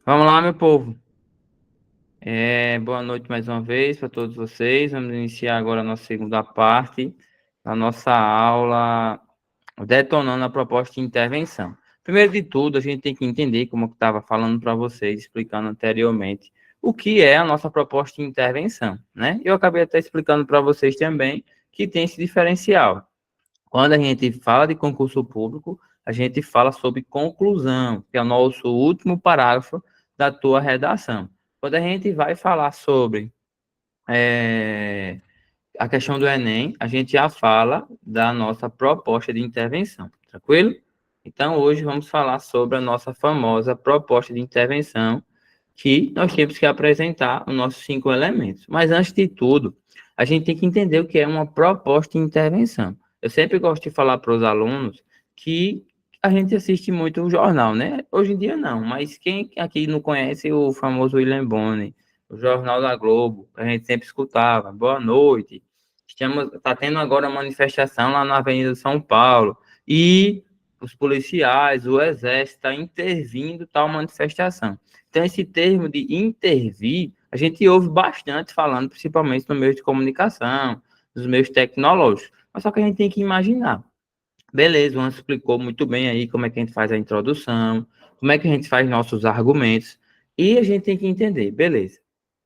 Vamos lá, meu povo. Boa noite mais uma vez para todos vocês. Vamos iniciar agora a nossa segunda parte da nossa aula detonando a proposta de intervenção. Primeiro de tudo, a gente tem que entender, como eu estava falando para vocês, explicando anteriormente, o que é a nossa proposta de intervenção, né? Eu acabei até explicando para vocês também que tem esse diferencial. Quando a gente fala de concurso público, a gente fala sobre conclusão, que é o nosso último parágrafo da tua redação. Quando a gente vai falar sobre a questão do Enem, a gente já fala da nossa proposta de intervenção, tranquilo? Então, hoje vamos falar sobre a nossa famosa proposta de intervenção, que nós temos que apresentar os nossos 5 elementos. Mas, antes de tudo, a gente tem que entender o que é uma proposta de intervenção. Eu sempre gosto de falar para os alunos que a gente assiste muito o jornal, né? Hoje em dia não, mas quem aqui não conhece o famoso William Bonner, o Jornal da Globo, a gente sempre escutava, boa noite, está tendo agora manifestação lá na Avenida São Paulo, e os policiais, o exército está intervindo tal manifestação. Então, esse termo de intervir, a gente ouve bastante falando, principalmente no meio de comunicação, nos meios tecnológicos. Mas só que a gente tem que imaginar. Beleza, o Anderson explicou muito bem aí como é que a gente faz a introdução, como é que a gente faz nossos argumentos, e a gente tem que entender, beleza.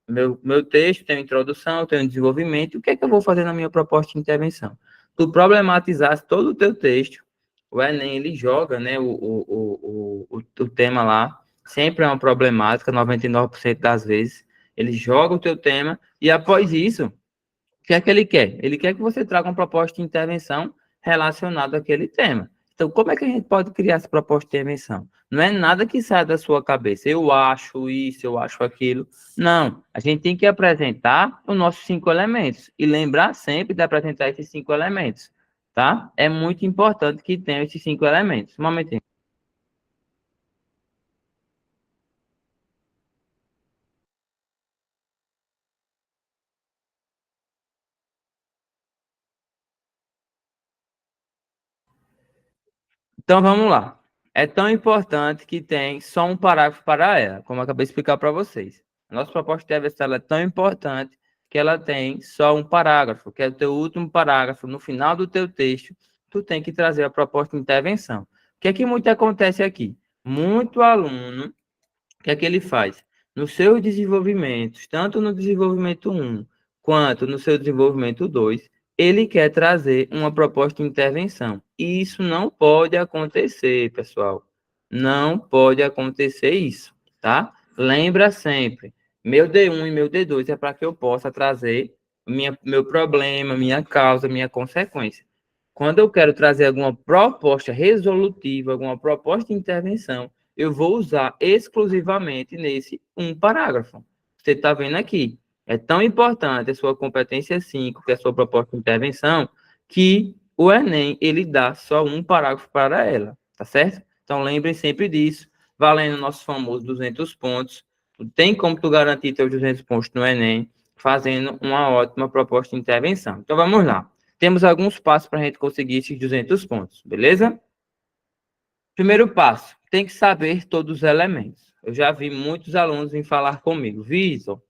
Meu texto tem uma introdução, tem um desenvolvimento, o que é que eu vou fazer na minha proposta de intervenção? Tu problematizasse todo o teu texto, o Enem, ele joga, né, o tema lá, sempre é uma problemática, 99% das vezes, ele joga o teu tema, e após isso, o que é que ele quer? Ele quer que você traga uma proposta de intervenção relacionada àquele tema. Então, como é que a gente pode criar essa proposta de intervenção? Não é nada que sai da sua cabeça. Eu acho isso, eu acho aquilo. Não. A gente tem que apresentar os nossos 5 elementos e lembrar sempre de apresentar esses 5 elementos, tá? É muito importante que tenha esses 5 elementos. Um momentinho. Então, vamos lá. É tão importante que tem só um parágrafo para ela, como eu acabei de explicar para vocês. A nossa proposta de intervenção é tão importante que ela tem só um parágrafo, que é o teu último parágrafo. No final do teu texto, tu tem que trazer a proposta de intervenção. O que é que muito acontece aqui? Muito aluno, o que é que ele faz? Nos seus desenvolvimentos, tanto no desenvolvimento um quanto no seu desenvolvimento 2, ele quer trazer uma proposta de intervenção. E isso não pode acontecer, pessoal. Não pode acontecer isso, tá? Lembra sempre, meu D1 e meu D2 é para que eu possa trazer meu problema, minha causa, minha consequência. Quando eu quero trazer alguma proposta resolutiva, alguma proposta de intervenção, eu vou usar exclusivamente nesse um parágrafo. Você está vendo aqui. É tão importante a sua competência 5, que é a sua proposta de intervenção, que o Enem, ele dá só um parágrafo para ela, tá certo? Então, lembrem sempre disso, valendo o nosso famoso 200 pontos. Tem como tu garantir teus 200 pontos no Enem, fazendo uma ótima proposta de intervenção. Então, vamos lá. Temos alguns passos para a gente conseguir esses 200 pontos, beleza? Primeiro passo, tem que saber todos os elementos. Eu já vi muitos alunos vir falar comigo, Vitor,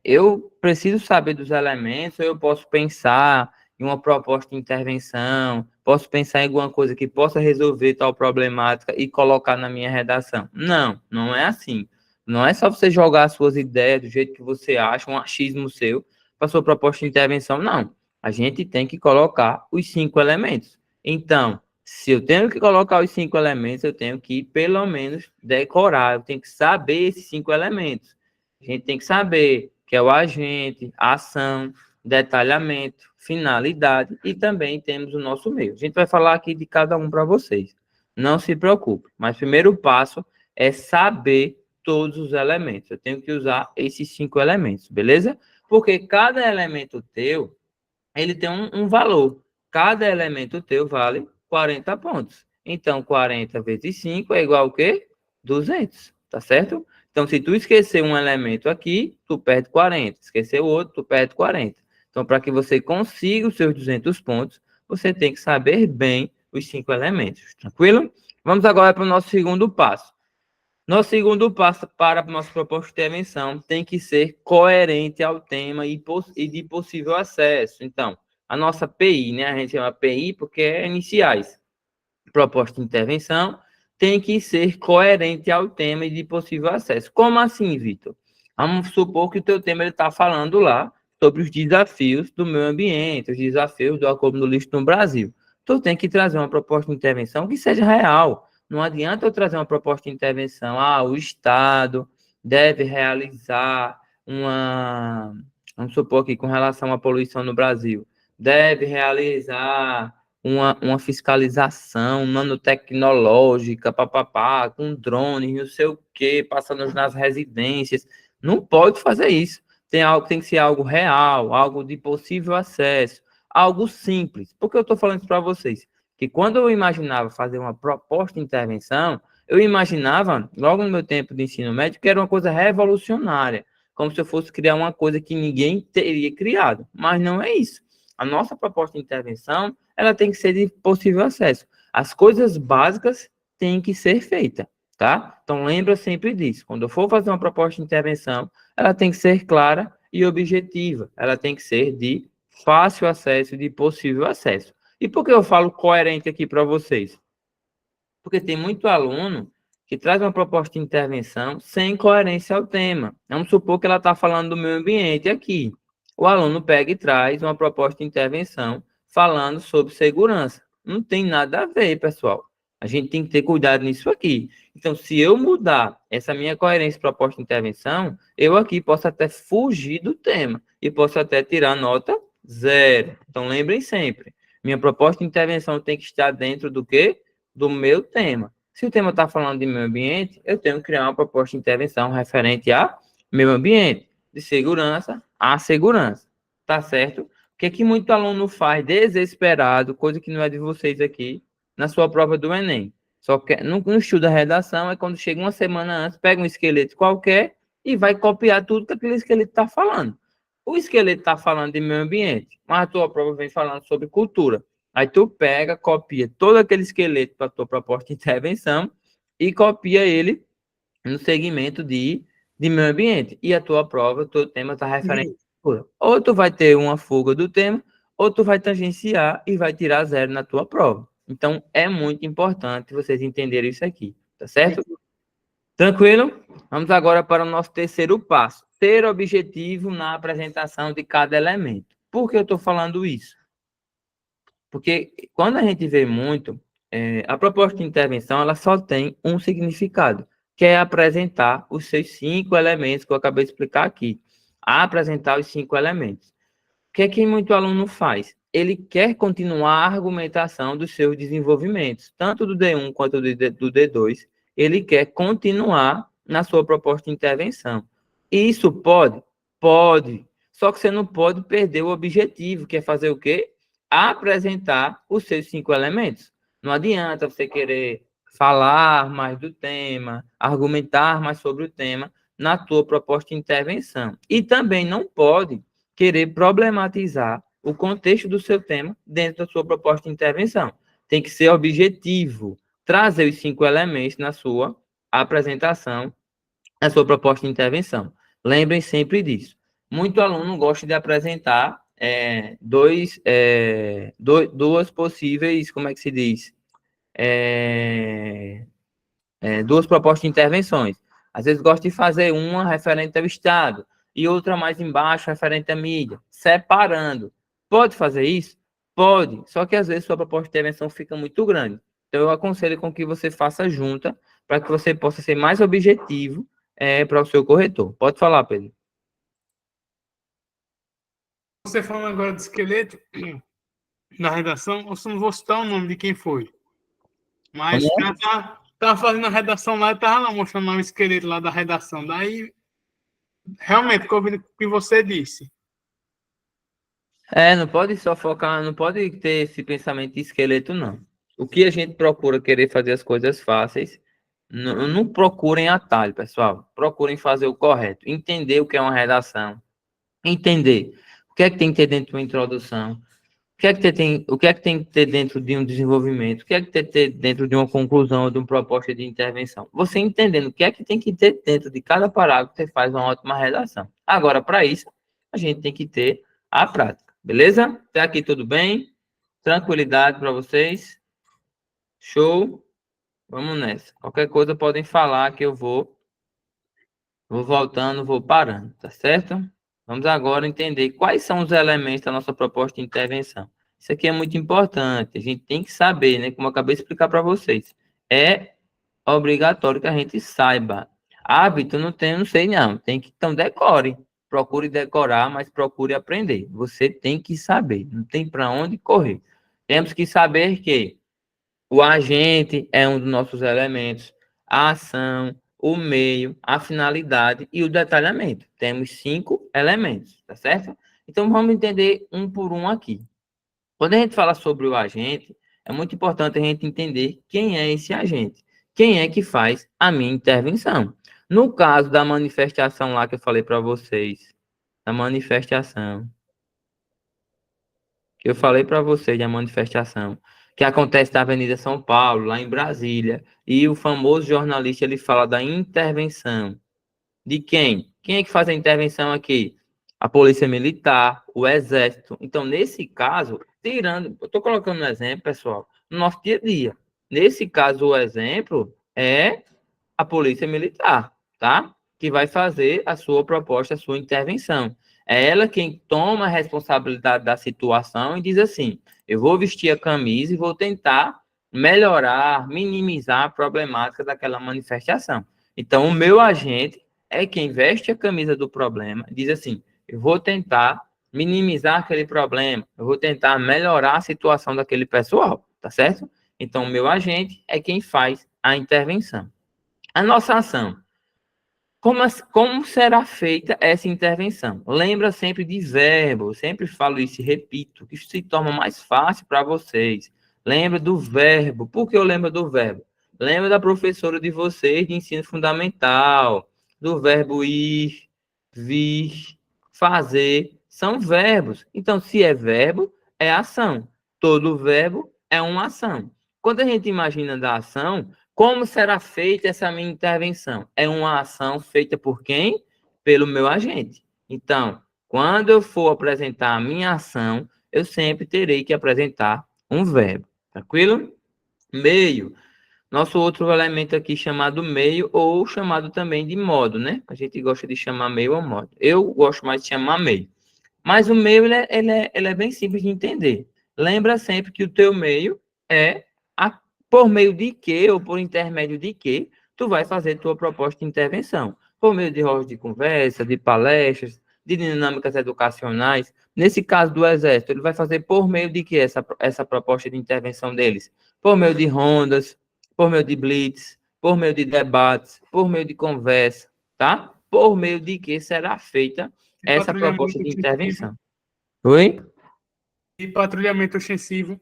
eu preciso saber dos elementos, ou eu posso pensar em uma proposta de intervenção, posso pensar em alguma coisa que possa resolver tal problemática e colocar na minha redação. Não, não é assim. Não é só você jogar as suas ideias do jeito que você acha, um achismo seu, para sua proposta de intervenção, não. A gente tem que colocar os 5 elementos. Então, se eu tenho que colocar os 5 elementos, eu tenho que, pelo menos, decorar, eu tenho que saber esses 5 elementos. A gente tem que saber que é o agente, a ação, detalhamento, finalidade e também temos o nosso meio. A gente vai falar aqui de cada um para vocês. Não se preocupe, mas o primeiro passo é saber todos os elementos. Eu tenho que usar esses 5 elementos, beleza? Porque cada elemento teu, ele tem um valor. Cada elemento teu vale 40 pontos. Então, 40 vezes 5 é igual ao quê? 200, tá certo? Então, se tu esquecer um elemento aqui, tu perde 40. Esquecer o outro, tu perde 40. Então, para que você consiga os seus 200 pontos, você tem que saber bem os 5 elementos, tranquilo? Vamos agora para o nosso segundo passo. Nosso segundo passo para a nossa proposta de intervenção tem que ser coerente ao tema e de possível acesso. Então, a nossa PI, né? A gente chama PI porque é iniciais. Proposta de intervenção tem que ser coerente ao tema e de possível acesso. Como assim, Vitor? Vamos supor que o teu tema está falando lá sobre os desafios do meio ambiente, os desafios do acúmulo do lixo no Brasil. Tu tem que trazer uma proposta de intervenção que seja real. Não adianta eu trazer uma proposta de intervenção. O Estado deve realizar uma... Vamos supor aqui, com relação à poluição no Brasil, deve realizar uma fiscalização nanotecnológica, papapá, com drones, não sei o quê, passando nas residências. Não pode fazer isso. Tem que ser algo real, algo de possível acesso, algo simples. Por que eu estou falando isso para vocês? Que quando eu imaginava fazer uma proposta de intervenção, eu imaginava, logo no meu tempo de ensino médio, que era uma coisa revolucionária, como se eu fosse criar uma coisa que ninguém teria criado. Mas não é isso. A nossa proposta de intervenção, ela tem que ser de possível acesso. As coisas básicas têm que ser feitas, tá? Então, lembra sempre disso. Quando eu for fazer uma proposta de intervenção, ela tem que ser clara e objetiva. Ela tem que ser de fácil acesso e de possível acesso. E por que eu falo coerente aqui para vocês? Porque tem muito aluno que traz uma proposta de intervenção sem coerência ao tema. Vamos supor que ela está falando do meio ambiente aqui. O aluno pega e traz uma proposta de intervenção falando sobre segurança. Não tem nada a ver, pessoal. A gente tem que ter cuidado nisso aqui. Então, se eu mudar essa minha coerência proposta de intervenção, eu aqui posso até fugir do tema e posso até tirar nota 0. Então, lembrem sempre, minha proposta de intervenção tem que estar dentro do quê? Do meu tema. Se o tema está falando de meio ambiente, eu tenho que criar uma proposta de intervenção referente a meio ambiente, de segurança a segurança. Tá certo? O que muito aluno faz desesperado, coisa que não é de vocês aqui, na sua prova do Enem? Só que não estuda a redação, é quando chega uma semana antes, pega um esqueleto qualquer e vai copiar tudo que aquele esqueleto está falando. O esqueleto está falando de meio ambiente, mas a tua prova vem falando sobre cultura. Aí tu pega, copia todo aquele esqueleto para a tua proposta de intervenção e copia ele no segmento de meio ambiente. E a tua prova, o teu tema está referente à cultura. Ou tu vai ter uma fuga do tema, ou tu vai tangenciar e vai tirar 0 na tua prova. Então, é muito importante vocês entenderem isso aqui, tá certo? Tranquilo? Vamos agora para o nosso terceiro passo. Ter objetivo na apresentação de cada elemento. Por que eu estou falando isso? Porque quando a gente vê muito, a proposta de intervenção ela só tem um significado, que é apresentar os seus 5 elementos que eu acabei de explicar aqui. Apresentar os 5 elementos. O que é que muito aluno faz? Ele quer continuar a argumentação dos seus desenvolvimentos, tanto do D1 quanto do D2. Ele quer continuar na sua proposta de intervenção. Isso pode? Pode. Só que você não pode perder o objetivo, que é fazer o quê? Apresentar os seus 5 elementos. Não adianta você querer falar mais do tema, argumentar mais sobre o tema na tua proposta de intervenção. E também não pode querer problematizar o contexto do seu tema dentro da sua proposta de intervenção. Tem que ser objetivo, trazer os 5 elementos na sua apresentação, na sua proposta de intervenção. Lembrem sempre disso. Muito aluno gosta de apresentar duas possíveis, como é que se diz? Duas propostas de intervenções. Às vezes gosta de fazer uma referente ao Estado e outra mais embaixo referente à mídia, separando. Pode fazer isso? Pode, só que às vezes sua proposta de intervenção fica muito grande. Então eu aconselho com que você faça junta para que você possa ser mais objetivo para o seu corretor. Pode falar, Pedro. Você falando agora de esqueleto na redação, eu só não vou citar o nome de quem foi. Mas tava fazendo a redação lá e tava lá mostrando lá o esqueleto lá da redação. Daí, realmente, ficou ouvindo o que você disse. Não pode só focar, não pode ter esse pensamento de esqueleto, não. O que a gente procura querer fazer as coisas fáceis, não procurem atalho, pessoal. Procurem fazer o correto. Entender o que é uma redação. Entender o que é que tem que ter dentro de uma introdução. o que é que tem que ter dentro de um desenvolvimento? O que é que tem que ter dentro de uma conclusão, de uma proposta de intervenção? Você entendendo o que é que tem que ter dentro de cada parágrafo, você faz uma ótima redação. Agora, para isso, a gente tem que ter a prática, beleza? Até aqui tudo bem? Tranquilidade para vocês? Show? Vamos nessa. Qualquer coisa podem falar que eu vou voltando, vou parando, tá certo? Vamos agora entender quais são os elementos da nossa proposta de intervenção. Isso aqui é muito importante, a gente tem que saber, né? Como eu acabei de explicar para vocês. É obrigatório que a gente saiba. Hábito não tem, não sei não. Tem que, então, decore. Procure decorar, mas procure aprender. Você tem que saber, não tem para onde correr. Temos que saber que o agente é um dos nossos elementos, a ação, o meio, a finalidade e o detalhamento. Temos 5 elementos, tá certo? Então, vamos entender um por um aqui. Quando a gente fala sobre o agente, é muito importante a gente entender quem é esse agente. Quem é que faz a minha intervenção? No caso da manifestação lá que eu falei para vocês, da manifestação, que eu falei para vocês da manifestação, que acontece na Avenida São Paulo, lá em Brasília, e o famoso jornalista ele fala da intervenção. De quem? Quem é que faz a intervenção aqui? A Polícia Militar, o Exército. Então, nesse caso, tirando, eu estou colocando um exemplo, pessoal, no nosso dia a dia. Nesse caso, o exemplo é a Polícia Militar, tá? Que vai fazer a sua proposta, a sua intervenção. É ela quem toma a responsabilidade da situação e diz assim: eu vou vestir a camisa e vou tentar melhorar, minimizar a problemática daquela manifestação. Então, o meu agente é quem veste a camisa do problema, diz assim: eu vou tentar minimizar aquele problema, eu vou tentar melhorar a situação daquele pessoal, tá certo? Então, o meu agente é quem faz a intervenção. A nossa ação. Como será feita essa intervenção? Lembra sempre de verbo, eu sempre falo isso e repito, que isso se torna mais fácil para vocês. Lembra do verbo. Por que eu lembro do verbo? Lembra da professora de vocês de ensino fundamental, do verbo ir, vir, fazer. São verbos. Então, se é verbo, é ação. Todo verbo é uma ação. Quando a gente imagina da ação, como será feita essa minha intervenção? É uma ação feita por quem? Pelo meu agente. Então, quando eu for apresentar a minha ação, eu sempre terei que apresentar um verbo. Tranquilo? Meio. Nosso outro elemento aqui chamado meio ou chamado também de modo, né? A gente gosta de chamar meio ou modo. Eu gosto mais de chamar meio. Mas o meio ele é bem simples de entender. Lembra sempre que o teu meio é por meio de que ou por intermédio de que tu vai fazer tua proposta de intervenção. Por meio de rodas de conversa, de palestras, de dinâmicas educacionais. Nesse caso do Exército, ele vai fazer por meio de que essa proposta de intervenção deles? Por meio de rondas, por meio de blitz, por meio de debates, por meio de conversa, tá? Por meio de que será feita essa proposta de intervenção. Oi? E patrulhamento ostensivo.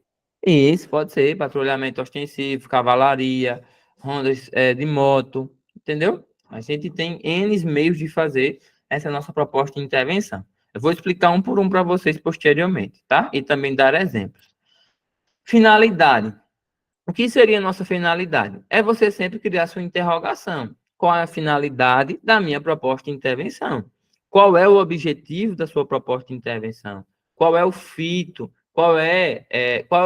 Isso, pode ser patrulhamento ostensivo, cavalaria, rondas de moto, entendeu? A gente tem N meios de fazer essa nossa proposta de intervenção. Eu vou explicar um por um para vocês posteriormente, tá? E também dar exemplos. Finalidade. O que seria a nossa finalidade? É você sempre criar sua interrogação. Qual é a finalidade da minha proposta de intervenção? Qual é o objetivo da sua proposta de intervenção? Qual é o fito? Qual é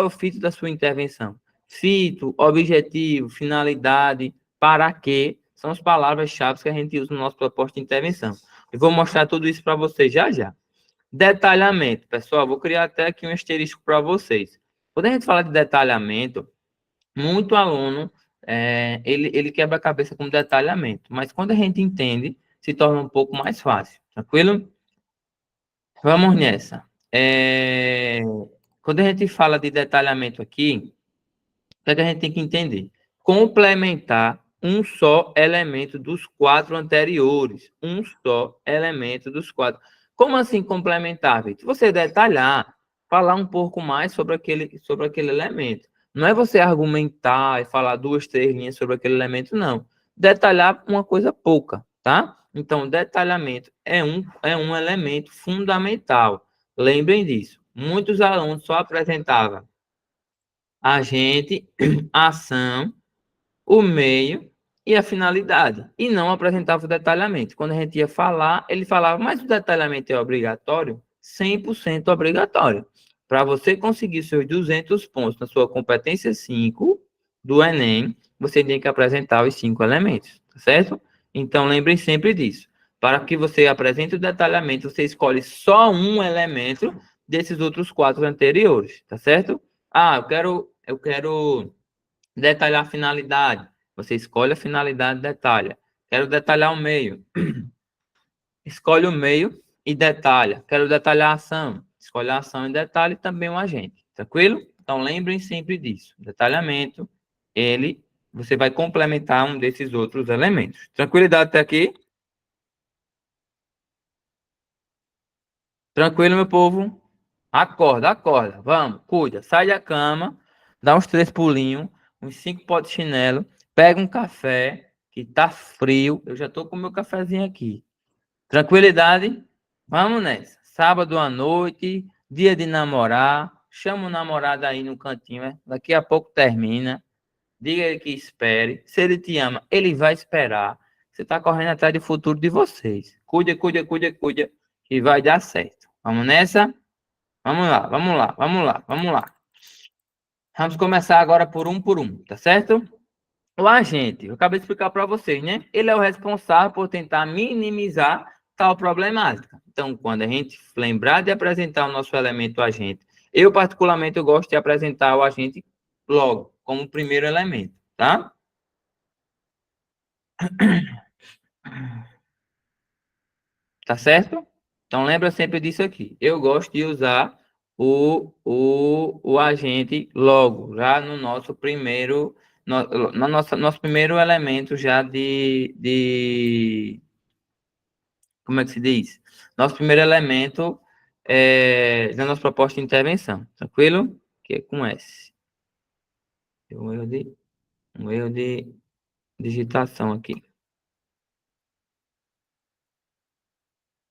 o fito da sua intervenção? Fito, objetivo, finalidade, para quê? São as palavras-chave que a gente usa no nosso proposta de intervenção. Eu vou mostrar tudo isso para vocês já já. Detalhamento. Pessoal, vou criar até aqui um asterisco para vocês. Quando a gente fala de detalhamento, muito aluno, ele quebra a cabeça com detalhamento, mas quando a gente entende, se torna um pouco mais fácil, tranquilo? Vamos nessa. Quando a gente fala de detalhamento aqui, o que é que a gente tem que entender? Complementar um só elemento dos 4 anteriores. Um só elemento dos 4. Como assim complementar, Vitor? Você detalhar, falar um pouco mais sobre aquele elemento. Não é você argumentar e falar 2, 3 linhas sobre aquele elemento, não. Detalhar uma coisa pouca, tá? Então, detalhamento é um elemento fundamental. Lembrem disso. muitos alunos só apresentavam agente, a ação, o meio e a finalidade, e não apresentava o detalhamento. Quando a gente ia falar, ele falava, mas o detalhamento é obrigatório? 100% obrigatório. Para você conseguir seus 200 pontos na sua competência 5 do Enem, você tem que apresentar os 5 elementos, tá certo? Então, lembrem sempre disso. Para que você apresente o detalhamento, você escolhe só um elemento desses outros 4 anteriores, tá certo? Ah, eu quero detalhar a finalidade. Você escolhe a finalidade e detalha. Quero detalhar o meio. Escolhe o meio e detalha. Quero detalhar a ação. Escolhe a ação e detalhe também o agente. Tranquilo? Então, lembrem sempre disso. Detalhamento, você vai complementar um desses outros elementos. Tranquilidade até aqui? Tranquilo, meu povo? Acorda, acorda. Vamos, cuida. Sai da cama, dá uns 3 pulinhos, uns 5 potes de chinelo, pega um café, que tá frio. Eu já tô com meu cafezinho aqui. Tranquilidade? Vamos nessa. Sábado à noite, dia de namorar. Chama o namorado aí no cantinho, né? Daqui a pouco termina. Diga ele que espere. Se ele te ama, ele vai esperar. Você tá correndo atrás do futuro de vocês. Cuida, cuida, cuida, cuida, que vai dar certo. Vamos nessa? Vamos lá, vamos lá, vamos lá, vamos lá. Vamos começar agora por um, tá certo? O agente, eu acabei de explicar para vocês, né? Ele é o responsável por tentar minimizar tal problemática. Então, quando a gente lembrar de apresentar o nosso elemento agente, eu particularmente eu gosto de apresentar o agente logo, como primeiro elemento, tá? Tá certo? Então, lembra sempre disso aqui. Eu gosto de usar o agente logo, já no nosso primeiro, nosso primeiro elemento já como é que se diz? Nosso primeiro elemento da nossa proposta de intervenção, tranquilo? Que é com S. Tem um erro de digitação aqui.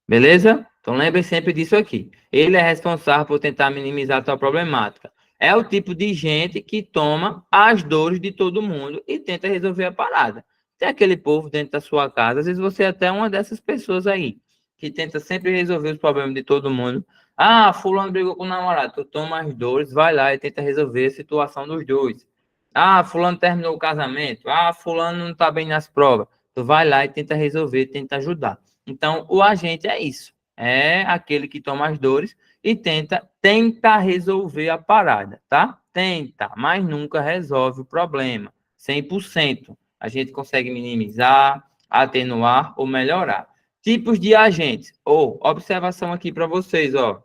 Beleza? Então lembre sempre disso aqui. Ele é responsável por tentar minimizar a sua problemática. É o tipo de gente que toma as dores de todo mundo e tenta resolver a parada. Tem aquele povo dentro da sua casa, às vezes você é até uma dessas pessoas aí, que tenta sempre resolver os problemas de todo mundo. Ah, fulano brigou com o namorado, tu toma as dores, vai lá e tenta resolver a situação dos dois. Ah, fulano terminou o casamento. Ah, fulano não tá bem nas provas. Tu vai lá e tenta resolver, tenta ajudar. Então, o agente é isso. É aquele que toma as dores e tenta resolver a parada, tá? Tenta, mas nunca resolve o problema. 100%. A gente consegue minimizar, atenuar ou melhorar. Tipos de agentes. Ou, observação aqui para vocês, ó.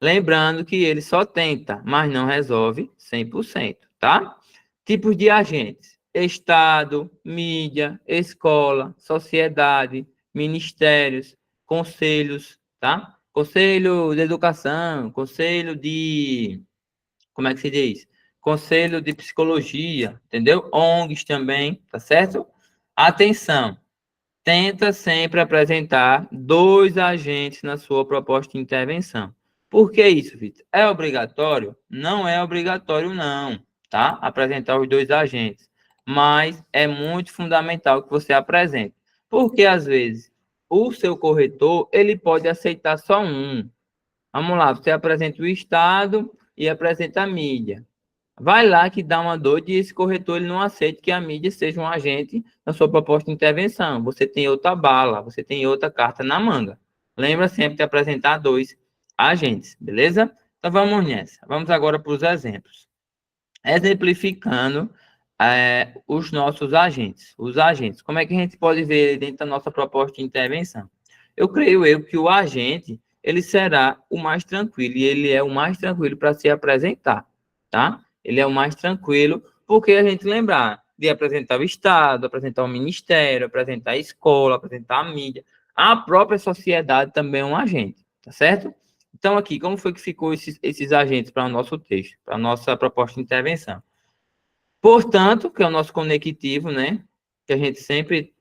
Lembrando que ele só tenta, mas não resolve 100%, tá? Tipos de agentes: Estado, mídia, escola, sociedade, ministérios, conselhos, tá? Conselho de educação, conselho de, como é que se diz? Conselho de psicologia, entendeu? ONGs também, tá certo? Atenção, tenta sempre apresentar 2 agentes na sua proposta de intervenção. Por que isso, Vitor? É obrigatório? Não é obrigatório, não, tá? Apresentar os 2 agentes. Mas é muito fundamental que você apresente. Porque, às vezes, o seu corretor, ele pode aceitar só um. Vamos lá, você apresenta o Estado e apresenta a mídia. Vai lá que dá uma dor e esse corretor ele não aceita que a mídia seja um agente na sua proposta de intervenção. Você tem outra bala, você tem outra carta na manga. Lembra sempre de apresentar 2 agentes, beleza? Então vamos nessa. Vamos agora para os exemplos. Exemplificando os nossos agentes. Os agentes, como é que a gente pode ver dentro da nossa proposta de intervenção? Eu creio que o agente ele será o mais tranquilo e ele é o mais tranquilo para se apresentar, tá? Ele é o mais tranquilo porque a gente lembrar de apresentar o Estado, apresentar o Ministério, apresentar a escola, apresentar a mídia, a própria sociedade também é um agente, tá certo? Então, aqui, como foi que ficou esses agentes para o nosso texto, para a nossa proposta de intervenção? Portanto, que é o nosso conectivo, né? Que a gente sempre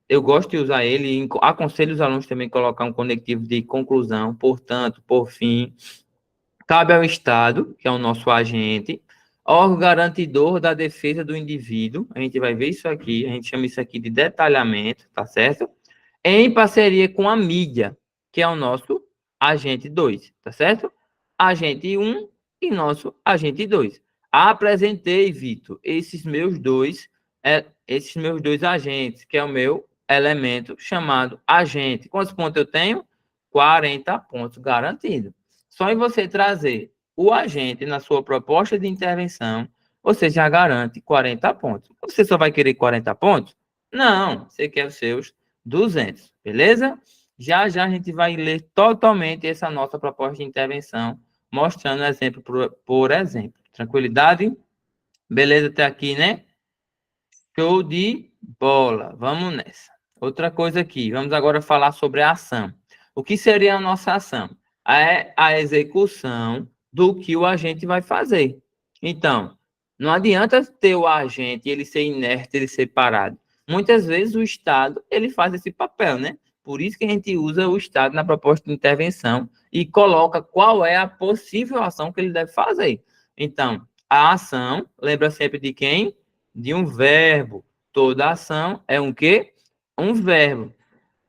eu gosto de usar ele e aconselho os alunos também a colocar um conectivo de conclusão, portanto, por fim. Cabe ao Estado, que é o nosso agente, órgão garantidor da defesa do indivíduo. A gente vai ver isso aqui, a gente chama isso aqui de detalhamento, tá certo? Em parceria com a mídia, que é o nosso agente 2, tá certo? Agente 1 e nosso agente 2. Apresentei, Vitor, esses meus dois agentes, que é o meu elemento chamado agente. Quantos pontos eu tenho? 40 pontos garantidos. Só em você trazer o agente na sua proposta de intervenção, você já garante 40 pontos. Você só vai querer 40 pontos? Não, você quer os seus 200, beleza? Já já a gente vai ler totalmente essa nossa proposta de intervenção, mostrando exemplo por exemplo. Tranquilidade? Beleza até aqui, né? Show de bola. Vamos nessa. Outra coisa aqui, vamos agora falar sobre a ação. O que seria a nossa ação? É a execução do que o agente vai fazer. Então, não adianta ter o agente, ele ser inerte, ele ser parado. Muitas vezes o Estado, ele faz esse papel, né? Por isso que a gente usa o Estado na proposta de intervenção e coloca qual é a possível ação que ele deve fazer. Então, a ação, lembra sempre de quem? De um verbo. Toda ação é um quê? Um verbo.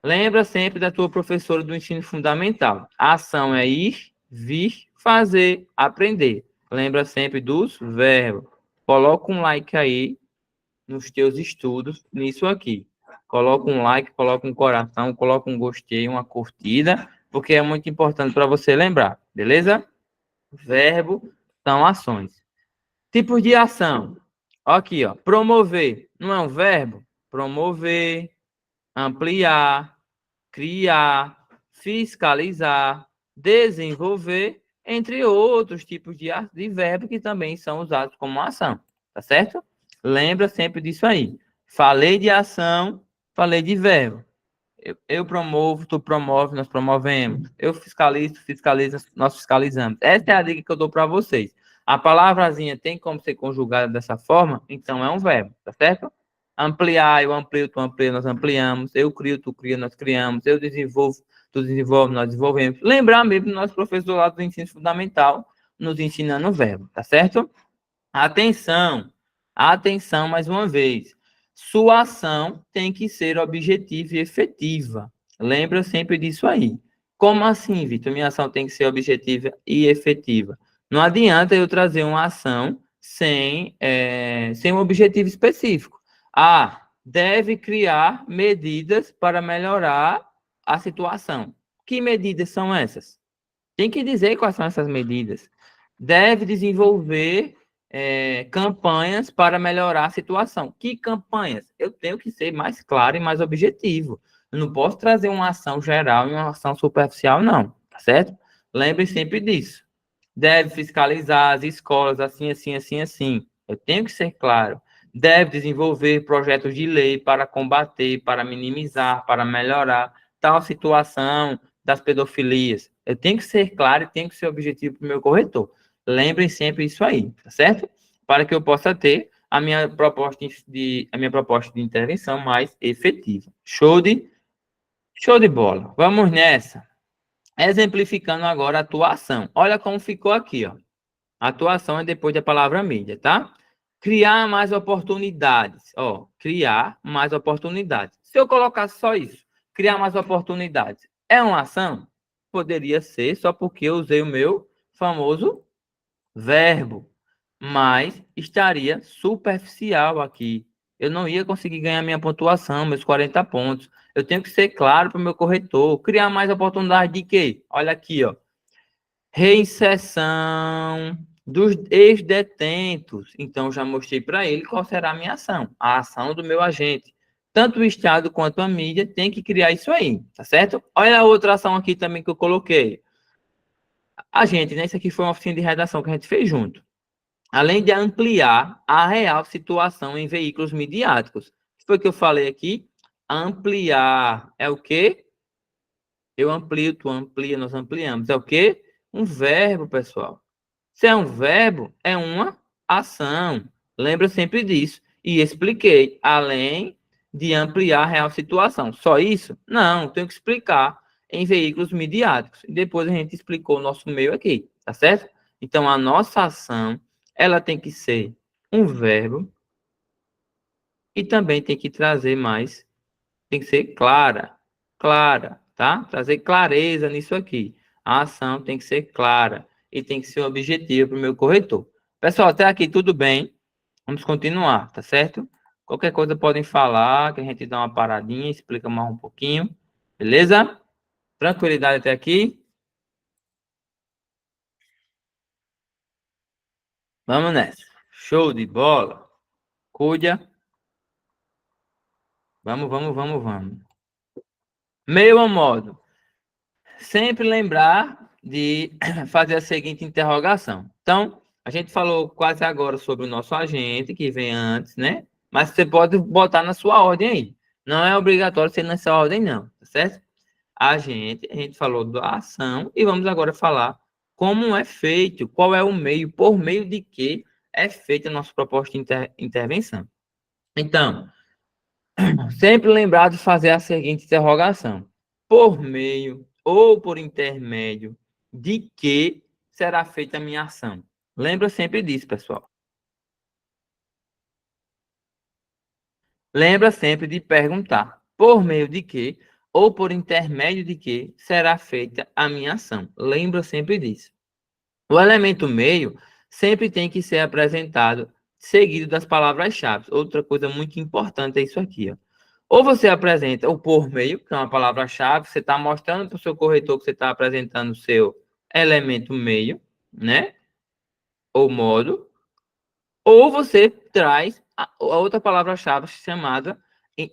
Lembra sempre da tua professora do ensino fundamental. A ação é ir, vir, fazer, aprender. Lembra sempre dos verbos. Coloca um like aí nos teus estudos, nisso aqui. Coloca um like, coloca um coração, coloca um gostei, uma curtida, porque é muito importante para você lembrar, beleza? Verbo são ações. Tipos de ação. Aqui, ó. Promover. Não é um verbo? Promover, ampliar, criar, fiscalizar, desenvolver, entre outros tipos de verbo que também são usados como ação. Tá certo? Lembra sempre disso aí. Falei de ação, falei de verbo. Eu promovo, tu promove, nós promovemos. Eu fiscalizo, tu fiscaliza, nós fiscalizamos. Essa é a dica que eu dou para vocês. A palavrazinha tem como ser conjugada dessa forma, então é um verbo, tá certo? Ampliar, eu amplio, tu amplia, nós ampliamos. Eu crio, tu cria, nós criamos. Eu desenvolvo, tu desenvolve, nós desenvolvemos. Lembrar mesmo do nosso professor lá do ensino fundamental, nos ensinando o verbo, tá certo? Atenção, atenção mais uma vez. Sua ação tem que ser objetiva e efetiva. Lembra sempre disso aí. Como assim, Vitor? Minha ação tem que ser objetiva e efetiva. Não adianta eu trazer uma ação sem um objetivo específico. Ah, deve criar medidas para melhorar a situação. Que medidas são essas? Tem que dizer quais são essas medidas. Deve desenvolver campanhas para melhorar a situação. Que campanhas? Eu tenho que ser mais claro e mais objetivo. Eu não posso trazer uma ação geral e uma ação superficial, não. Tá certo? Lembre sempre disso. Deve fiscalizar as escolas assim, assim, assim, assim. Eu tenho que ser claro. Deve desenvolver projetos de lei para combater, para minimizar, para melhorar tal situação das pedofilias. Eu tenho que ser claro e tenho que ser objetivo para o meu corretor. Lembrem sempre isso aí, tá certo? Para que eu possa ter a minha proposta de intervenção mais efetiva. Show de bola. Vamos nessa. Exemplificando agora a atuação. Olha como ficou aqui, ó. A atuação é depois da palavra mídia, tá? Criar mais oportunidades. Ó, criar mais oportunidades. Se eu colocar só isso, criar mais oportunidades, é uma ação? Poderia ser, só porque eu usei o meu famoso verbo, mas estaria superficial aqui. Eu não ia conseguir ganhar minha pontuação, meus 40 pontos. Eu tenho que ser claro para o meu corretor. Criar mais oportunidade de quê? Olha aqui, ó. Reinserção dos ex-detentos. Então, já mostrei para ele qual será a minha ação. A ação do meu agente. Tanto o Estado quanto a mídia tem que criar isso aí, tá certo? Olha a outra ação aqui também que eu coloquei. A gente, né? Isso aqui foi uma oficina de redação que a gente fez junto. Além de ampliar a real situação em veículos midiáticos. O que foi que eu falei aqui? Ampliar é o quê? Eu amplio, tu amplia, nós ampliamos. É o quê? Um verbo, pessoal. Se é um verbo, é uma ação. Lembra sempre disso. E expliquei. Além de ampliar a real situação. Só isso? Não, tenho que explicar em veículos midiáticos. E depois a gente explicou o nosso meio aqui, tá certo? Então, a nossa ação, ela tem que ser um verbo e também tem que trazer mais, tem que ser clara, tá? Trazer clareza nisso aqui. A ação tem que ser clara e tem que ser objetiva para o meu corretor. Pessoal, até aqui tudo bem? Vamos continuar, tá certo? Qualquer coisa podem falar, que a gente dá uma paradinha, explica mais um pouquinho. Beleza? Tranquilidade até aqui? Vamos nessa. Show de bola. Cuida. Vamos. Meio a modo. Sempre lembrar de fazer a seguinte interrogação. Então, a gente falou quase agora sobre o nosso agente, que vem antes, né? Mas você pode botar na sua ordem aí. Não é obrigatório ser nessa ordem, não, tá certo? A gente falou da ação e vamos agora falar como é feito, qual é o meio, por meio de que é feita a nossa proposta de intervenção. Então, sempre lembrar de fazer a seguinte interrogação: por meio ou por intermédio de que será feita a minha ação? Lembra sempre disso, pessoal. Lembra sempre de perguntar por meio de que ou por intermédio de que será feita a minha ação. Lembra sempre disso. O elemento meio sempre tem que ser apresentado seguido das palavras-chave. Outra coisa muito importante é isso aqui, ó. Ou você apresenta o por meio, que é uma palavra-chave, você está mostrando para o seu corretor que você está apresentando o seu elemento meio, né? Ou modo, ou você traz a outra palavra-chave chamada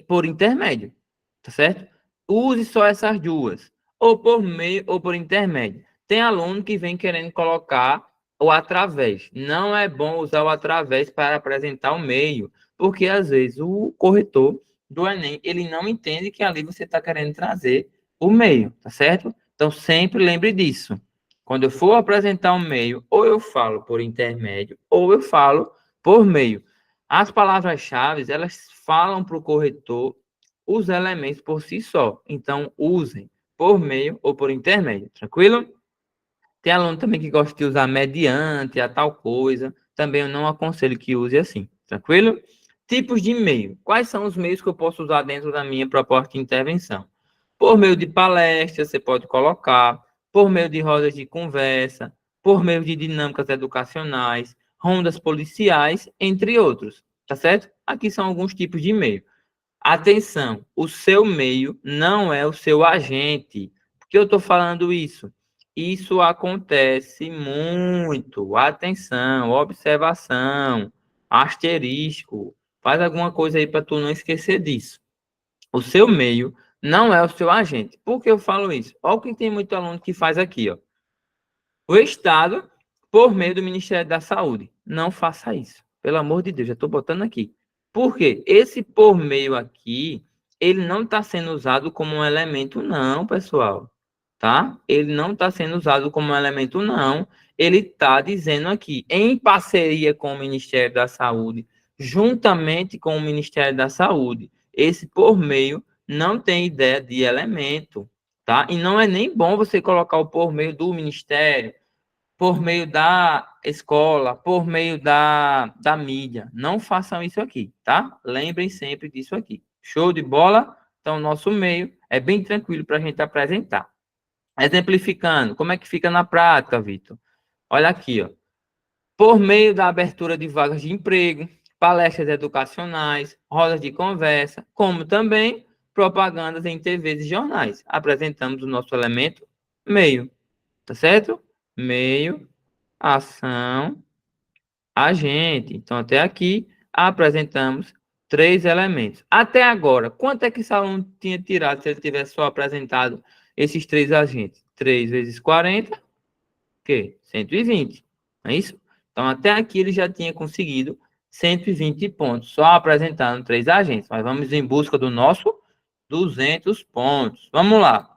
por intermédio, tá certo? Use só essas duas, ou por meio ou por intermédio. Tem aluno que vem querendo colocar o através. Não é bom usar o através para apresentar o meio, porque às vezes o corretor do Enem, ele não entende que ali você está querendo trazer o meio, tá certo? Então sempre lembre disso. Quando eu for apresentar o meio, ou eu falo por intermédio, ou eu falo por meio. As palavras-chave, elas falam para o corretor os elementos por si só. Então, usem por meio ou por intermédio, tranquilo? Tem aluno também que gosta de usar mediante, a tal coisa. Também eu não aconselho que use assim, tranquilo? Tipos de meio. Quais são os meios que eu posso usar dentro da minha proposta de intervenção? Por meio de palestras, você pode colocar. Por meio de rodas de conversa. Por meio de dinâmicas educacionais. Rondas policiais, entre outros. Tá certo? Aqui são alguns tipos de meio. Atenção, o seu meio não é o seu agente. Por que eu estou falando isso? Isso acontece muito. Atenção, observação, asterisco. Faz alguma coisa aí para tu não esquecer disso. O seu meio não é o seu agente. Por que eu falo isso? Olha o que tem muito aluno que faz aqui, ó. O Estado, por meio do Ministério da Saúde. Não faça isso. Pelo amor de Deus, já estou botando aqui. Por quê? Esse por meio aqui, ele não está sendo usado como um elemento, não, pessoal. Tá? Ele não está sendo usado como um elemento, não. Ele está dizendo aqui, em parceria com o Ministério da Saúde, juntamente com o Ministério da Saúde. Esse por meio não tem ideia de elemento, tá? E não é nem bom você colocar o por meio do Ministério, por meio da escola, por meio da mídia. Não façam isso aqui, tá? Lembrem sempre disso aqui. Show de bola? Então, nosso meio é bem tranquilo para a gente apresentar. Exemplificando, como é que fica na prática, Vitor? Olha aqui, ó. Por meio da abertura de vagas de emprego, palestras educacionais, rodas de conversa, como também propagandas em TVs e jornais. Apresentamos o nosso elemento meio, tá certo? Meio, ação, agente. Então, até aqui, apresentamos 3 elementos. Até agora, quanto é que esse aluno tinha tirado se ele tivesse só apresentado esses 3 agentes? 3 vezes 40, o quê? 120, não é isso? Então, até aqui ele já tinha conseguido 120 pontos, só apresentando 3 agentes. Mas vamos em busca do nosso 200 pontos. Vamos lá.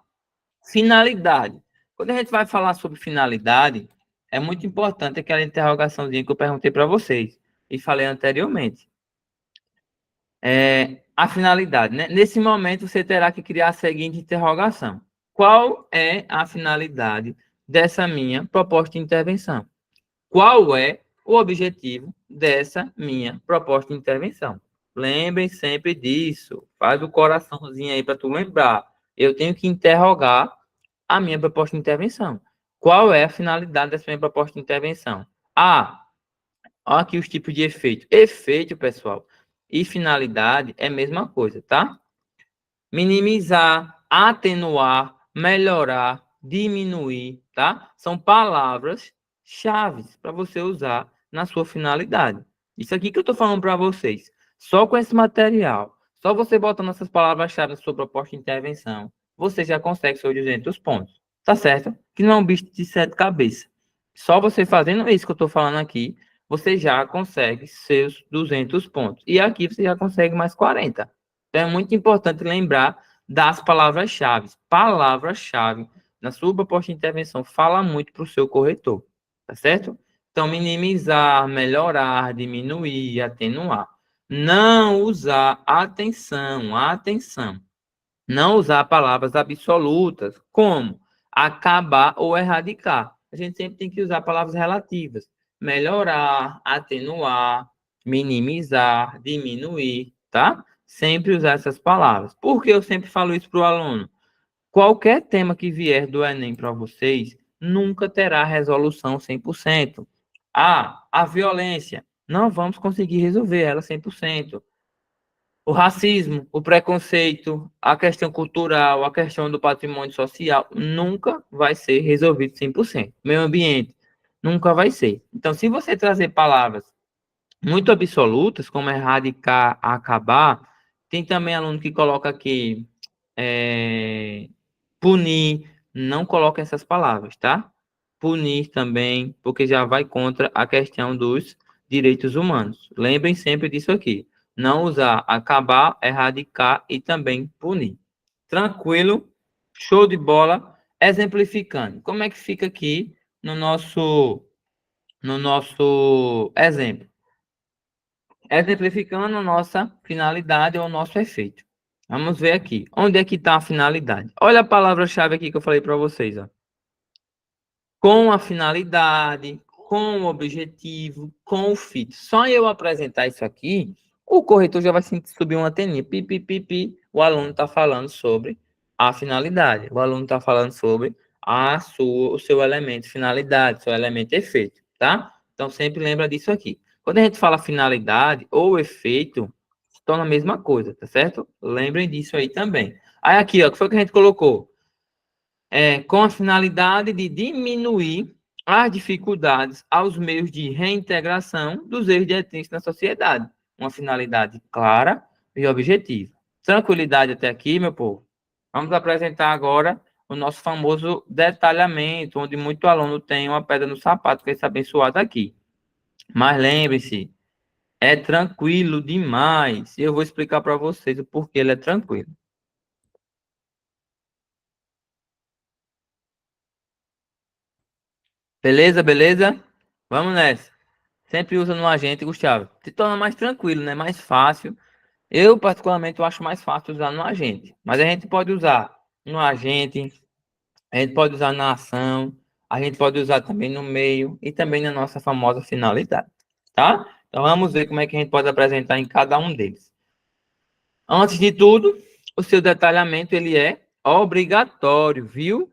Finalidade. Quando a gente vai falar sobre finalidade, é muito importante aquela interrogaçãozinha que eu perguntei para vocês e falei anteriormente. a finalidade, né? Nesse momento, você terá que criar a seguinte interrogação: qual é a finalidade dessa minha proposta de intervenção? Qual é o objetivo dessa minha proposta de intervenção? Lembrem sempre disso. Faz o coraçãozinho aí para tu lembrar. Eu tenho que interrogar a minha proposta de intervenção. Qual é a finalidade dessa minha proposta de intervenção? Olha aqui os tipos de efeito. Efeito, pessoal, e finalidade é a mesma coisa, tá? Minimizar, atenuar, melhorar, diminuir, tá? São palavras-chave para você usar na sua finalidade. Isso aqui que eu estou falando para vocês. Só com esse material, só você botando essas palavras-chave na sua proposta de intervenção, você já consegue seus 200 pontos. Tá certo? Que não é um bicho de 7 cabeças. Só você fazendo isso que eu estou falando aqui, você já consegue seus 200 pontos. E aqui você já consegue mais 40. Então, é muito importante lembrar das palavras-chave. Palavra-chave na sua proposta de intervenção fala muito para o seu corretor, tá certo? Então, minimizar, melhorar, diminuir, atenuar. Não usar, atenção. Não usar palavras absolutas, como acabar ou erradicar. A gente sempre tem que usar palavras relativas. Melhorar, atenuar, minimizar, diminuir, tá? Sempre usar essas palavras. Por que eu sempre falo isso para o aluno? Qualquer tema que vier do Enem para vocês, nunca terá resolução 100%. A violência, não vamos conseguir resolver ela 100%. O racismo, o preconceito, a questão cultural, a questão do patrimônio social, nunca vai ser resolvido 100%. Meio ambiente, nunca vai ser. Então, se você trazer palavras muito absolutas, como erradicar, acabar, tem também aluno que coloca aqui punir, não coloca essas palavras, tá? Punir também, porque já vai contra a questão dos direitos humanos. Lembrem sempre disso aqui. Não usar acabar, erradicar e também punir. Tranquilo? Show de bola. Exemplificando. Como é que fica aqui no nosso exemplo? Exemplificando nossa finalidade ou nosso efeito. Vamos ver aqui. Onde é que está a finalidade? Olha a palavra-chave aqui que eu falei para vocês. Ó. Com a finalidade, com o objetivo, com o fit. Só eu apresentar isso aqui, o corretor já vai subir uma anteninha. Pi, pi, pi, pi. O aluno está falando sobre a finalidade. O aluno está falando sobre o seu elemento finalidade, seu elemento efeito, tá? Então, sempre lembra disso aqui. Quando a gente fala finalidade ou efeito, se torna a mesma coisa, tá certo? Lembrem disso aí também. Aí aqui, ó, o que foi que a gente colocou? Com a finalidade de diminuir as dificuldades aos meios de reintegração dos ex-detentos na sociedade. Uma finalidade clara e objetiva. Tranquilidade até aqui, meu povo? Vamos apresentar agora o nosso famoso detalhamento, onde muito aluno tem uma pedra no sapato, que é esse abençoado aqui. Mas lembre-se, é tranquilo demais. E eu vou explicar para vocês o porquê ele é tranquilo. Beleza, beleza? Vamos nessa. Sempre usa no agente, Gustavo. Se torna mais tranquilo, né? Mais fácil. Eu, particularmente, eu acho mais fácil usar no agente. Mas a gente pode usar no agente, a gente pode usar na ação, a gente pode usar também no meio e também na nossa famosa finalidade. Tá? Então vamos ver como é que a gente pode apresentar em cada um deles. Antes de tudo, o seu detalhamento ele é obrigatório, viu?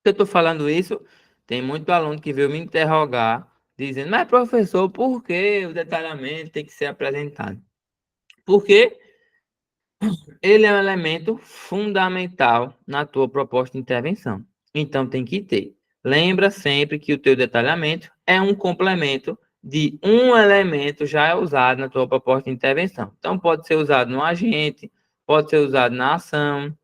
Eu estou falando isso, tem muito aluno que veio me interrogar, dizendo, mas professor, por que o detalhamento tem que ser apresentado? Porque ele é um elemento fundamental na tua proposta de intervenção. Então tem que ter. Lembra sempre que o teu detalhamento é um complemento de um elemento já usado na tua proposta de intervenção. Então pode ser usado no agente, pode ser usado na ação,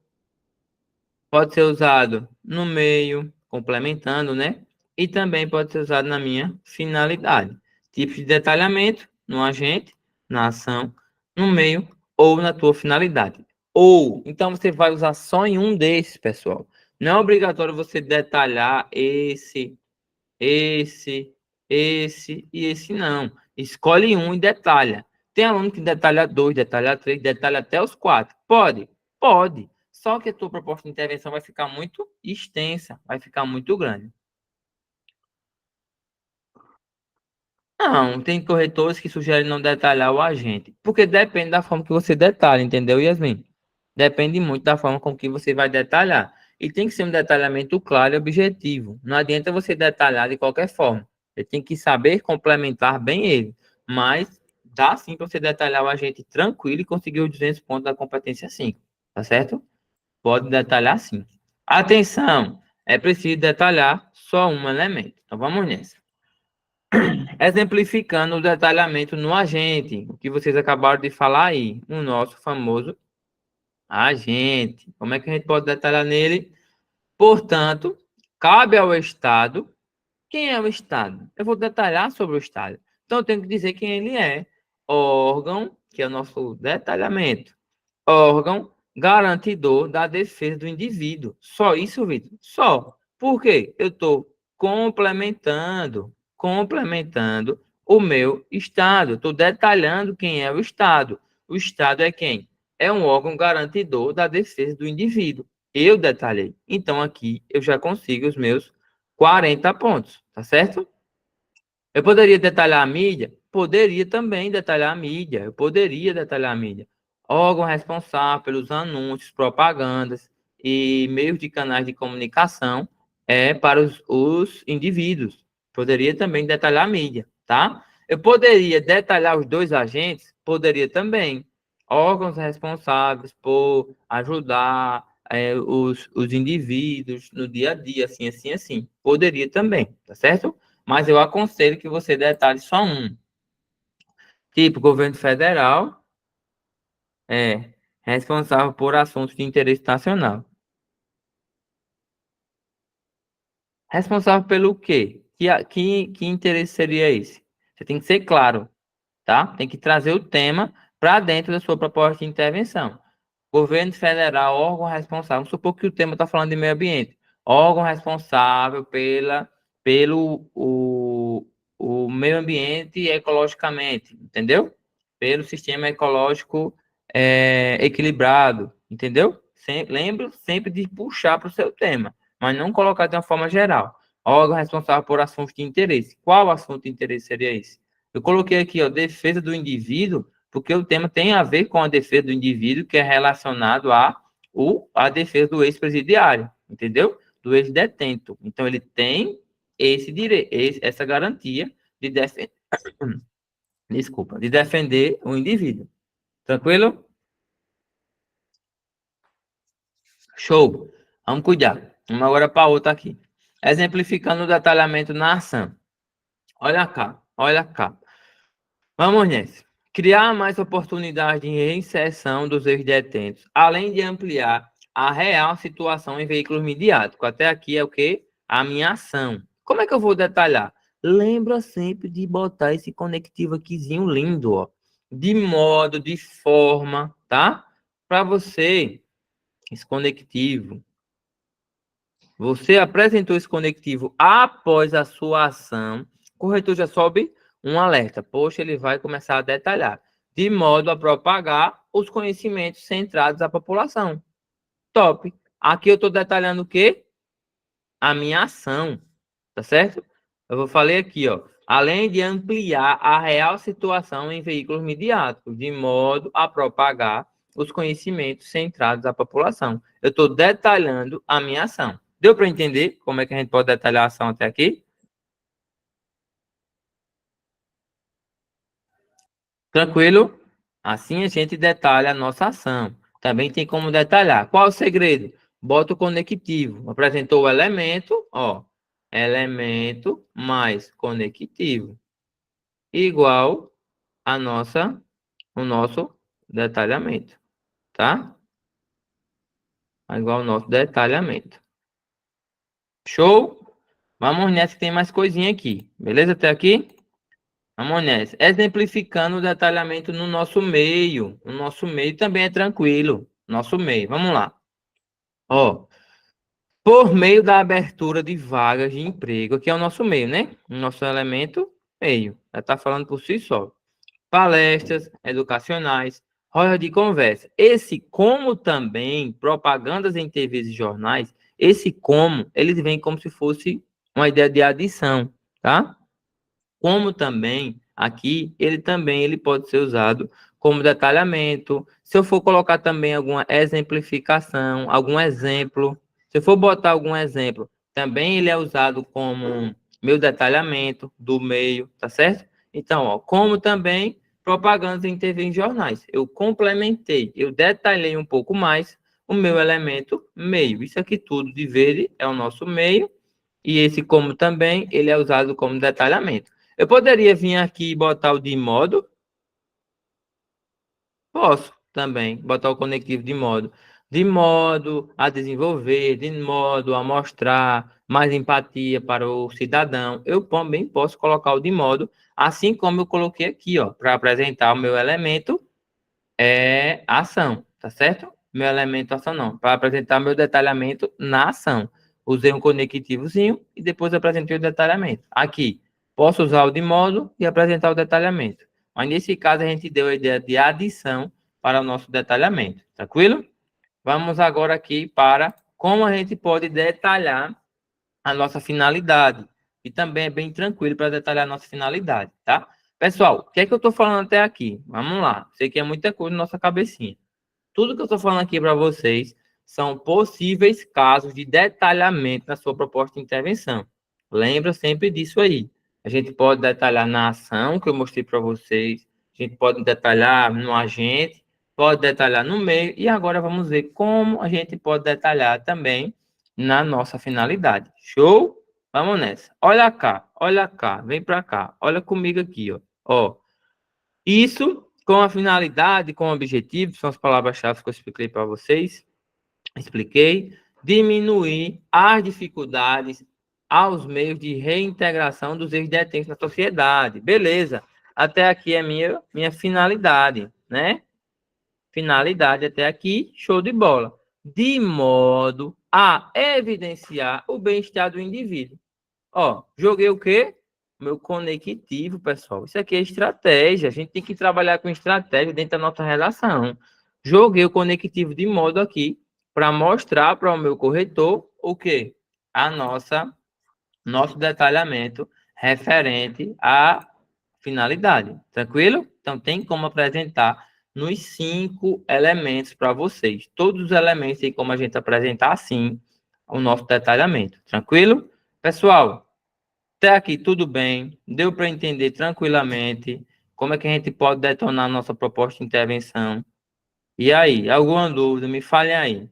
pode ser usado no meio, complementando, né? E também pode ser usado na minha finalidade. Tipo de detalhamento no agente, na ação, no meio ou na tua finalidade. Ou, então você vai usar só em um desses, pessoal. Não é obrigatório você detalhar esse e esse não. Escolhe um e detalha. Tem aluno que detalha 2, detalha 3, detalha até os 4. Pode? Pode. Só que a tua proposta de intervenção vai ficar muito extensa, vai ficar muito grande. Não, tem corretores que sugerem não detalhar o agente, porque depende da forma que você detalha, entendeu, Yasmin? Depende muito da forma com que você vai detalhar. E tem que ser um detalhamento claro e objetivo. Não adianta você detalhar de qualquer forma. Você tem que saber complementar bem ele. Mas dá sim para você detalhar o agente tranquilo e conseguir os 200 pontos da competência 5. Tá certo? Pode detalhar sim. Atenção! É preciso detalhar só um elemento. Então vamos nessa. Exemplificando o detalhamento no agente, o que vocês acabaram de falar aí, o nosso famoso agente. Como é que a gente pode detalhar nele? Portanto, cabe ao Estado. Quem é o Estado? Eu vou detalhar sobre o Estado. Então, eu tenho que dizer quem ele é. Órgão, que é o nosso detalhamento. Órgão garantidor da defesa do indivíduo. Só isso, Vitor? Só. Por quê? Eu estou complementando o meu Estado. Estou detalhando quem é o Estado. O Estado é quem? É um órgão garantidor da defesa do indivíduo. Eu detalhei. Então, aqui eu já consigo os meus 40 pontos, tá certo? Eu poderia detalhar a mídia? Poderia também detalhar a mídia. Eu poderia detalhar a mídia. Órgão responsável pelos anúncios, propagandas e meios de canais de comunicação para os indivíduos. Poderia também detalhar a mídia, tá? Eu poderia detalhar os dois agentes? Poderia também. Órgãos responsáveis por ajudar os indivíduos no dia a dia, assim, assim, assim. Poderia também, tá certo? Mas eu aconselho que você detalhe só um. Tipo, governo federal é responsável por assuntos de interesse nacional. Responsável pelo quê? Que interesse seria esse? Você tem que ser claro, tá? Tem que trazer o tema para dentro da sua proposta de intervenção. Governo federal, órgão responsável. Vamos supor que o tema está falando de meio ambiente. Órgão responsável pelo meio ambiente ecologicamente, entendeu? Pelo sistema ecológico equilibrado, entendeu? Lembro sempre de puxar para o seu tema, mas não colocar de uma forma geral. Órgão responsável por assuntos de interesse. Qual assunto de interesse seria esse? Eu coloquei aqui, ó, defesa do indivíduo, porque o tema tem a ver com a defesa do indivíduo, que é relacionado a defesa do ex-presidiário, entendeu? Do ex-detento. Então, ele tem esse direito, essa garantia de defender, desculpa, de defender o indivíduo. Tranquilo? Show. Vamos cuidar. Uma agora para outra aqui. Exemplificando o detalhamento na ação. Olha cá, olha cá. Vamos nessa. Criar mais oportunidades de reinserção dos ex-detentos, além de ampliar a real situação em veículos midiáticos. Até aqui é o quê? A minha ação. Como é que eu vou detalhar? Lembra sempre de botar esse conectivo aquizinho lindo, ó. De modo, de forma, tá? Para você, esse conectivo. Você apresentou esse conectivo após a sua ação, o corretor já sobe um alerta. Poxa, ele vai começar a detalhar, de modo a propagar os conhecimentos centrados à população. Top. Aqui eu estou detalhando o quê? A minha ação, tá certo? Eu vou falei aqui, ó. Além de ampliar a real situação em veículos midiáticos, de modo a propagar os conhecimentos centrados à população. Eu estou detalhando a minha ação. Deu para entender como é que a gente pode detalhar a ação até aqui? Tranquilo? Assim a gente detalha a nossa ação. Também tem como detalhar. Qual o segredo? Bota o conectivo. Apresentou o elemento, ó. Elemento mais conectivo. Igual o nosso detalhamento. Tá? Igual ao nosso detalhamento. Show? Vamos nessa que tem mais coisinha aqui. Beleza até aqui? Vamos nessa. Exemplificando o detalhamento no nosso meio. O nosso meio também é tranquilo. Nosso meio. Vamos lá. Ó, por meio da abertura de vagas de emprego, aqui é o nosso meio, né? O nosso elemento meio. Já está falando por si só. Palestras educacionais, roda de conversa. Esse como também, propagandas em TVs e jornais, esse como, ele vem como se fosse uma ideia de adição, tá? Como também, aqui, ele pode ser usado como detalhamento. Se eu for colocar também alguma exemplificação, algum exemplo, se eu for botar algum exemplo, também ele é usado como meu detalhamento do meio, tá certo? Então, ó, como também propagandas em TV e jornais. Eu complementei, eu detalhei um pouco mais o meu elemento meio. Isso aqui tudo de verde é o nosso meio, e esse como também, ele é usado como detalhamento. Eu poderia vir aqui e botar o de modo? Posso também, botar o conectivo de modo. De modo a desenvolver, de modo a mostrar mais empatia para o cidadão. Eu também posso colocar o de modo, assim como eu coloquei aqui, ó, para apresentar o meu elemento ação, tá certo? Meu elemento ação não, para apresentar meu detalhamento na ação. Usei um conectivozinho e depois apresentei o detalhamento. Aqui, posso usar o de modo e apresentar o detalhamento. Mas nesse caso, a gente deu a ideia de adição para o nosso detalhamento, tranquilo? Vamos agora aqui para como a gente pode detalhar a nossa finalidade. E também é bem tranquilo para detalhar a nossa finalidade, tá? Pessoal, o que é que eu estou falando até aqui? Vamos lá. Sei que é muita coisa na nossa cabecinha. Tudo que eu estou falando aqui para vocês são possíveis casos de detalhamento na sua proposta de intervenção. Lembra sempre disso aí. A gente pode detalhar na ação que eu mostrei para vocês, a gente pode detalhar no agente, pode detalhar no meio, e agora vamos ver como a gente pode detalhar também na nossa finalidade. Show? Vamos nessa. Olha cá, vem para cá, olha comigo aqui, ó. Ó, isso com a finalidade, com o objetivo, são as palavras-chave que eu expliquei para vocês. Expliquei. Diminuir as dificuldades aos meios de reintegração dos ex-detentos na sociedade. Beleza. Até aqui é minha finalidade, né? Finalidade até aqui, show de bola. De modo a evidenciar o bem-estar do indivíduo. Ó, joguei o quê? Meu conectivo, pessoal. Isso aqui é estratégia. A gente tem que trabalhar com estratégia dentro da nossa relação. Joguei o conectivo de modo aqui para mostrar para o meu corretor o quê? Nosso detalhamento referente à finalidade. Tranquilo? Então, tem como apresentar nos 5 elementos para vocês. Todos os elementos tem como a gente apresentar assim o nosso detalhamento. Tranquilo? Pessoal, até aqui tudo bem, deu para entender tranquilamente como é que a gente pode detonar nossa proposta de intervenção. E aí, alguma dúvida? Me falem aí.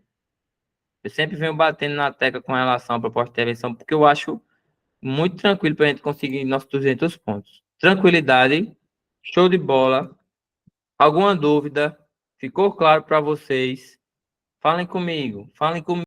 Eu sempre venho batendo na tecla com relação à proposta de intervenção, porque eu acho muito tranquilo para a gente conseguir nossos 200 pontos. Tranquilidade, show de bola. Alguma dúvida? Ficou claro para vocês? Falem comigo, falem comigo.